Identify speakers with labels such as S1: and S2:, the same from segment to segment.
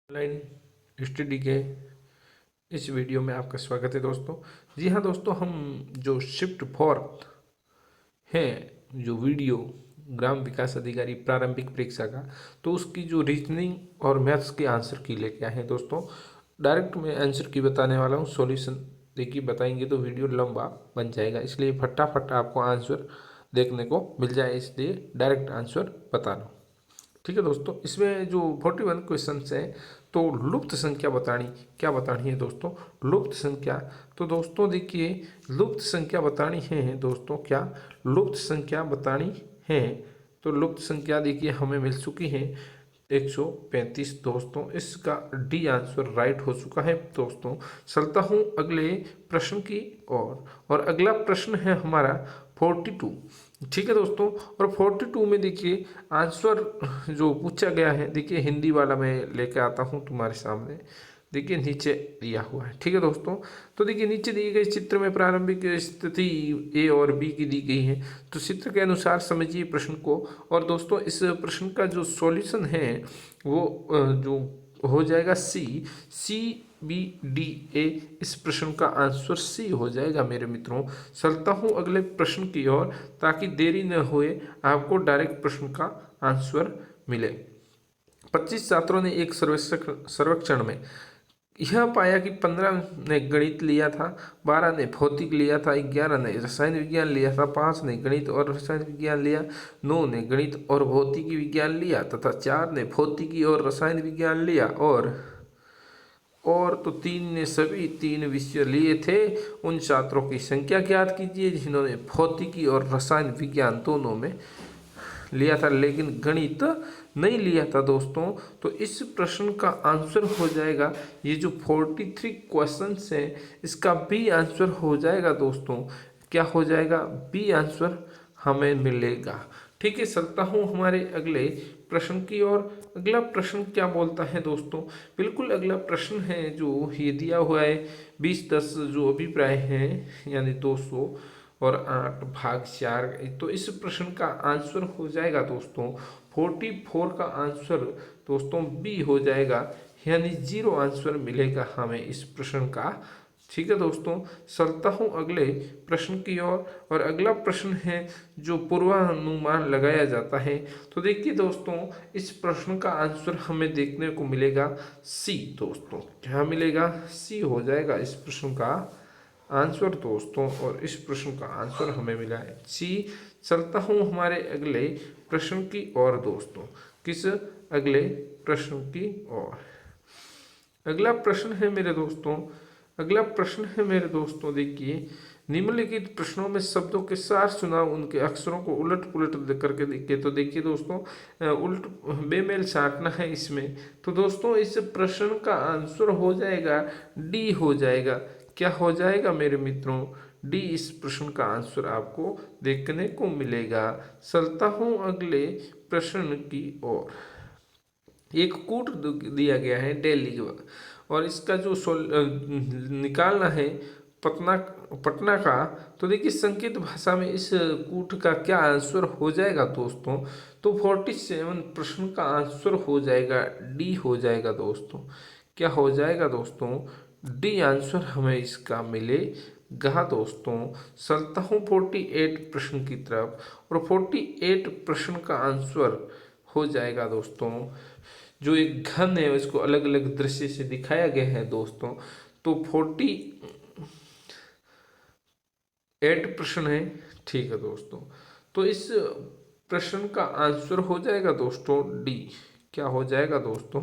S1: Online study के इस video में आपका स्वागत है दोस्तों। जी हाँ दोस्तों, हम जो शिफ्ट फोर्थ है जो वीडियो ग्राम विकास अधिकारी प्रारंभिक परीक्षा का, तो उसकी जो रीजनिंग और मैथ्स के आंसर की लेके आए हैं दोस्तों। डायरेक्ट मैं आंसर की बताने वाला हूँ, सॉल्यूशन देखिए बताएंगे तो वीडियो लंबा बन जाएगा, इसलिए फटाफट आपको आंसर देखने को मिल जाए, इसलिए डायरेक्ट आंसर बता रहा हूँ। ठीक है दोस्तों, इसमें जो 41 क्वेश्चन है, तो लुप्त संख्या क्या बतानी है दोस्तों। लुप्त संख्या, तो दोस्तों देखिए लुप्त संख्या बतानी है दोस्तों, क्या लुप्त संख्या बतानी है। तो लुप्त संख्या देखिए हमें मिल चुकी है 135 दोस्तों, इसका डी आंसर राइट हो चुका है दोस्तों। चलता हूँ अगले प्रश्न की और अगला प्रश्न है हमारा 42। ठीक है दोस्तों, और 42 में देखिए आंसर जो पूछा गया है, देखिए हिंदी वाला मैं लेके आता हूँ तुम्हारे सामने। देखिए नीचे दिया हुआ है, ठीक है दोस्तों। तो देखिए नीचे दिए गए चित्र में प्रारंभिक स्थिति ए और बी की दी गई है, तो चित्र के अनुसार समझिए प्रश्न को। और दोस्तों इस प्रश्न का जो सॉल्यूशन है वो जो हो जाएगा सी बी डी ए। इस प्रश्न का आंसर सी हो जाएगा मेरे मित्रों। चलता हूँ अगले प्रश्न की ओर, ताकि देरी न होए, आपको डायरेक्ट प्रश्न का आंसर मिले। 25 छात्रों ने एक सर्वेक्षण में यह पाया कि 15 ने गणित लिया था, 12 ने भौतिक लिया था, 11 ने रसायन विज्ञान लिया था, 5 ने गणित और रसायन विज्ञान लिया, 9 ने गणित और भौतिकी विज्ञान लिया तथा 4 ने भौतिकी और रसायन विज्ञान लिया, और तो 3 ने सभी 3 विषय लिए थे। उन छात्रों की संख्या ज्ञात कीजिए जिन्होंने भौतिकी और रसायन विज्ञान दोनों में लिया था लेकिन गणित नहीं लिया था दोस्तों। तो इस प्रश्न का आंसर हो जाएगा, ये जो 43 क्वेश्चन है इसका बी आंसर हो जाएगा दोस्तों। क्या हो जाएगा? बी आंसर हमें मिलेगा। ठीक है, चलता हूँ हमारे अगले प्रश्न की ओर। अगला प्रश्न क्या बोलता है दोस्तों? बिल्कुल अगला प्रश्न है जो ये दिया हुआ है 20-10 जो अभिप्राय है, यानी 200 और 8 भाग 4। तो इस प्रश्न का आंसर हो जाएगा दोस्तों 44 का आंसर दोस्तों बी हो जाएगा, यानी 0 आंसर मिलेगा हमें इस प्रश्न का। ठीक है दोस्तों, चलता हूँ अगले प्रश्न की और अगला प्रश्न है जो पूर्वानुमान लगाया जाता है। तो देखिए दोस्तों इस प्रश्न का आंसर हमें देखने को मिलेगा सी दोस्तों। क्या मिलेगा? सी हो जाएगा इस प्रश्न का आंसर दोस्तों, और इस प्रश्न का आंसर हमें मिला है सी। चलता हूँ हमारे अगले प्रश्न की ओर दोस्तों। किस अगले प्रश्न की ओर? अगला प्रश्न है मेरे दोस्तों, अगला प्रश्न है मेरे दोस्तों, देखिए निम्नलिखित प्रश्नों में शब्दों के सार चुनाव उनके अक्षरों को उलट पुलट करके देखिए। तो देखिए दोस्तों उल्ट बेमेल छांटना है इसमें। तो दोस्तों इस प्रश्न का आंसर हो जाएगा डी हो जाएगा। क्या हो जाएगा मेरे मित्रों? डी इस प्रश्न का आंसर आपको देखने को मिलेगा। चलता हूँ अगले प्रश्न की ओर। एक कूट दिया गया है दिल्ली और इसका जो निकालना है पटना का। तो देखिए संकेत भाषा में इस कूट का क्या आंसर हो जाएगा दोस्तों? तो 47 प्रश्न का आंसर हो जाएगा डी हो जाएगा दोस्तों। क्या हो जाएगा दोस्तों? डी आंसर हमें इसका मिलेगा दोस्तों। चलता हूँ 48 प्रश्न की तरफ, और 48 प्रश्न का आंसर हो जाएगा दोस्तों। जो एक घन है इसको अलग अलग दृश्य से दिखाया गया है दोस्तों। तो 48 प्रश्न है, ठीक है दोस्तों। तो इस प्रश्न का आंसर हो जाएगा दोस्तों डी। क्या हो जाएगा दोस्तों?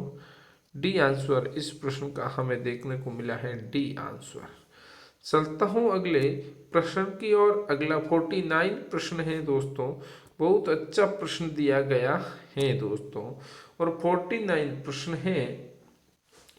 S1: डी आंसर इस प्रश्न का हमें देखने को मिला है डी आंसर। चलता हूँ अगले प्रश्न की ओर। अगला 49 प्रश्न है दोस्तों। बहुत अच्छा प्रश्न दिया गया है दोस्तों, और 49 प्रश्न है।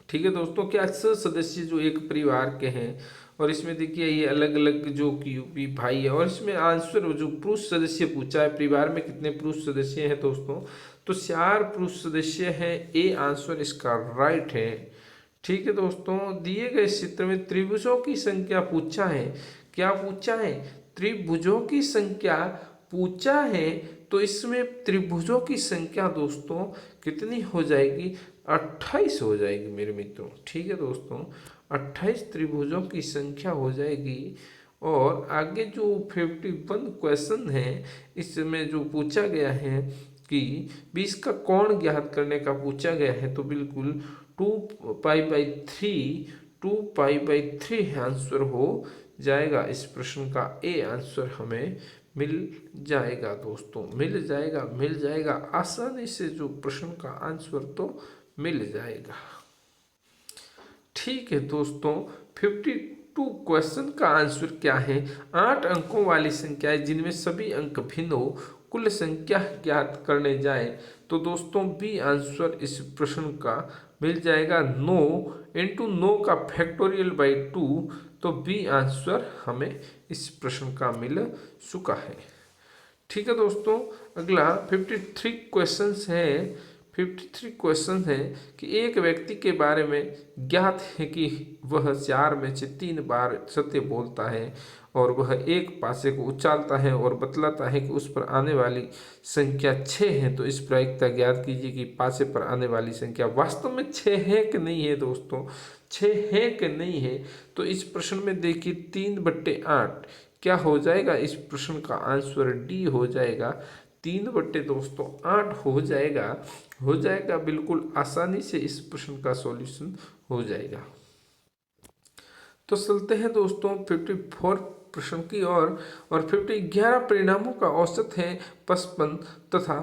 S1: ठीक है दोस्तों, क्या 6 सदस्य जो एक परिवार के हैं, और इसमें देखिए ये अलग अलग जो यूपी भाई है, और इसमें आंसर जो पुरुष सदस्य पूछा है, परिवार में कितने पुरुष सदस्य हैं दोस्तों? तो 4 पुरुष सदस्य हैं। ए आंसर इसका राइट है। ठीक है दोस्तों, दिए गए चित्र में त्रिभुजों की संख्या पूछा है। क्या पूछा है? त्रिभुजों की संख्या पूछा है। तो इसमें त्रिभुजों की संख्या दोस्तों कितनी हो जाएगी? 28 हो जाएगी मेरे मित्रों। ठीक है दोस्तों, 28 त्रिभुजों की संख्या हो जाएगी। और आगे जो 51 क्वेश्चन है, इसमें जो पूछा गया है कि 20 का कोण ज्ञात करने का पूछा गया है, तो बिल्कुल 2 पाई बाई 3 आंसर हो जाएगा। इस प्रश्न का ए आंसर हमें मिल जाएगा दोस्तों, मिल जाएगा आसानी से। जो प्रश्न का आंसर तो मिल जाएगा। ठीक है दोस्तों, 52 क्वेश्चन का आंसर क्या है? 8 अंकों वाली संख्या है जिनमें सभी अंक भिन्न हो, कुल संख्या ज्ञात करने जाए, तो दोस्तों बी आंसर इस प्रश्न का मिल जाएगा 9 इंटू 9 का फैक्टोरियल बाई 2। तो बी आंसर हमें इस प्रश्न का मिल चुका है। ठीक है दोस्तों, अगला 53 क्वेश्चन है। 53 क्वेश्चन है कि एक व्यक्ति के बारे में ज्ञात है कि वह 4 में से 3 बार सत्य बोलता है और वह एक पासे को उछालता है और बतलाता है कि उस पर आने वाली संख्या 6 है। तो इस प्रायिकता ज्ञात कीजिए कि पासे पर आने वाली संख्या वास्तव में 6 है कि नहीं है दोस्तों, 6 है कि नहीं है। तो इस प्रश्न में देखिए 3/8 क्या हो जाएगा? इस प्रश्न का आंसर डी हो जाएगा। 3/8 हो जाएगा बिल्कुल आसानी से। इस प्रश्न का सॉल्यूशन हो जाएगा। तो चलते हैं दोस्तों 54 प्रश्न की ओर। और 11 परिणामों का औसत है 55 तथा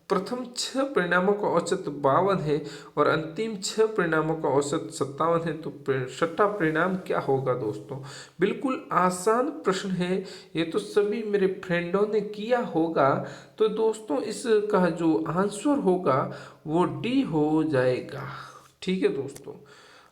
S1: प्रथम 6 परिणामों का औसत 52 है और अंतिम 6 परिणामों का औसत 57 है। तो छठा परिणाम क्या होगा दोस्तों? बिल्कुल आसान प्रश्न है, ये तो सभी मेरे फ्रेंडों ने किया होगा। तो दोस्तों इसका जो आंसर होगा वो डी हो जाएगा। ठीक है दोस्तों,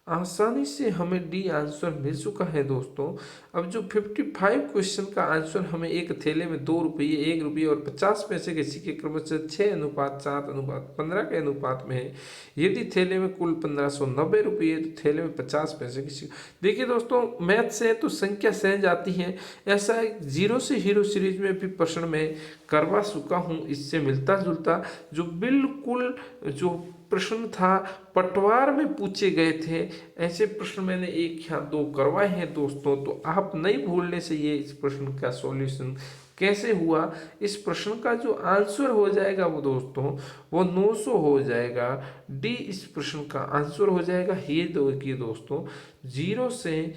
S1: आसानी से हमें डी आंसर मिल चुका है दोस्तों। अब जो 55 क्वेश्चन का आंसर हमें एक थैले में 2 रुपये, 1 रुपये और 50 पैसे के सिक्के क्रमशः 6:7:15 के अनुपात में है। यदि थैले में कुल 1590 रुपये तो थैले में 50 पैसे के सिक्के। देखिए दोस्तों, मैथ से तो संख्या सहज आती है। ऐसा जीरो से हीरो सीरीज में भी प्रश्न में करवा चुका हूँ। इससे मिलता जुलता जो बिल्कुल जो प्रश्न था पटवार में पूछे गए थे, ऐसे प्रश्न मैंने 1 या 2 करवाए हैं दोस्तों। तो आप नहीं भूलने से ये इस प्रश्न का सॉल्यूशन कैसे हुआ। इस प्रश्न का जो आंसर हो जाएगा वो दोस्तों वो 900 हो जाएगा। डी इस प्रश्न का आंसर हो जाएगा। ये देखिए दोस्तों, जीरो से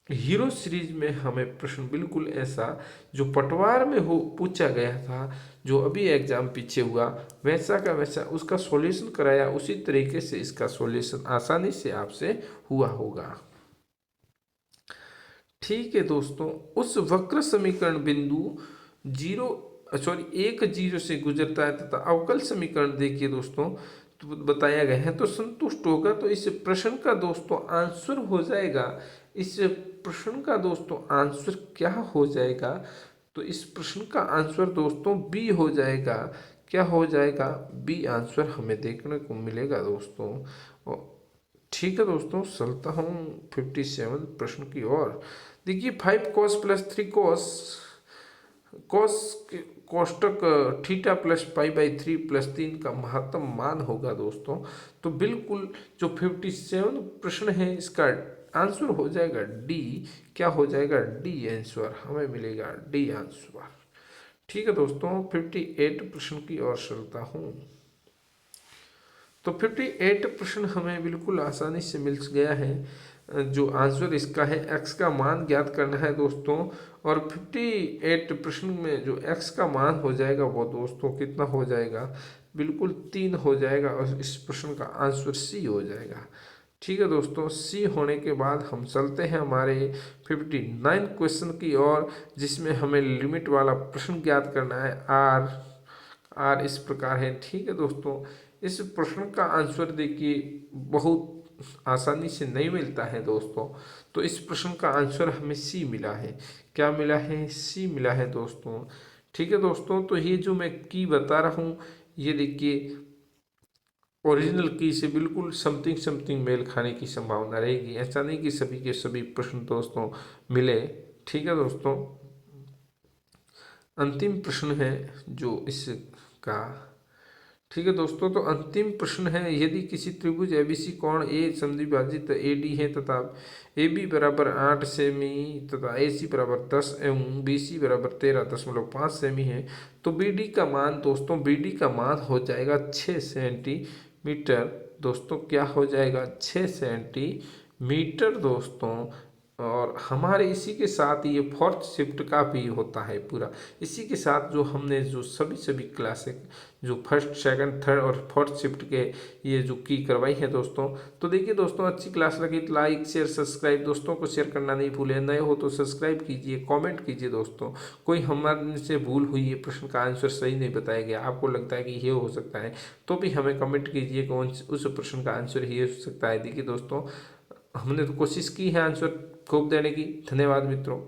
S1: हीरो सीरीज में हमें प्रश्न बिल्कुल ऐसा जो पटवार में हो पूछा गया था, जो अभी एग्जाम पीछे हुआ वैसा का वैसा उसका सॉल्यूशन कराया, उसी तरीके से इसका सॉल्यूशन आसानी से आपसे हुआ होगा। ठीक है दोस्तों, उस वक्र समीकरण बिंदु 1 0 से गुजरता है तथा अवकल समीकरण देखिए दोस्तों तो बताया गया है तो संतुष्ट होगा। तो इस प्रश्न का दोस्तों आंसर हो जाएगा, इस प्रश्न का दोस्तों आंसर क्या हो जाएगा? तो इस प्रश्न का आंसर दोस्तों बी हो जाएगा। क्या हो जाएगा? बी आंसर हमें देखने को मिलेगा दोस्तों। ठीक है दोस्तों, चलता हूँ 57 प्रश्न की ओर। देखिए 5 cos + 3 cos कोष्टक थीटा प्लस π/3 + 3 का महत्तम मान होगा दोस्तों। तो बिल्कुल जो 57 प्रश्न है इसका आंसर हो जाएगा डी। क्या हो जाएगा? डी आंसर हमें मिलेगा, डी आंसर। ठीक है दोस्तों, 58 प्रश्न की ओर चलता हूँ। तो 58 प्रश्न हमें बिल्कुल आसानी से मिल गया है। जो आंसर इसका है x का मान ज्ञात करना है दोस्तों। और 58 प्रश्न में जो x का मान हो जाएगा वो दोस्तों कितना हो जाएगा? बिल्कुल 3 हो जाएगा और इस प्रश्न का आंसर सी हो जाएगा। ठीक है दोस्तों, सी होने के बाद हम चलते हैं हमारे 59 क्वेश्चन की ओर, जिसमें हमें लिमिट वाला प्रश्न ज्ञात करना है। आर इस प्रकार है। ठीक है दोस्तों, इस प्रश्न का आंसर देखिए बहुत आसानी से नहीं मिलता है दोस्तों। तो इस प्रश्न का आंसर हमें सी मिला है। क्या मिला है? सी मिला है दोस्तों। ठीक है दोस्तों, तो ये जो मैं की बता रहा हूँ ये देखिए ओरिजिनल की से बिल्कुल समथिंग मेल खाने की संभावना रहेगी। ऐसा नहीं कि सभी के सभी प्रश्न दोस्तों मिले। ठीक है दोस्तों, अंतिम प्रश्न है जो इसका ठीक है दोस्तों, तो अंतिम प्रश्न है, यदि किसी त्रिभुज एबीसी कोण ए समद्विभाजित एडी है तथा ए बी बराबर 8 सेमी तथा ए सी बराबर 10 एवं बी सी बराबर 13.5 सेमी है, तो बी डी का मान दोस्तों, बी डी का मान हो जाएगा 6 सेंटीमीटर। दोस्तों क्या हो जाएगा? 6 सेंटीमीटर दोस्तों। और हमारे इसी के साथ ये फोर्थ शिफ्ट का भी होता है पूरा। इसी के साथ जो हमने जो सभी क्लासेस जो फर्स्ट सेकंड थर्ड और फोर्थ शिफ्ट के ये जो की करवाई है दोस्तों। तो देखिए दोस्तों, अच्छी क्लास लगी तो लाइक शेयर सब्सक्राइब दोस्तों को शेयर करना नहीं भूलें। नए हो तो सब्सक्राइब कीजिए, कमेंट कीजिए दोस्तों। कोई हमारे से भूल हुई है, प्रश्न का आंसर सही नहीं बताया गया, आपको लगता है कि ये हो सकता है, तो भी हमें कमेंट कीजिए कौन उस प्रश्न का आंसर ये हो सकता है। देखिए दोस्तों, हमने तो कोशिश की है आंसर खूब देने की। धन्यवाद मित्रों।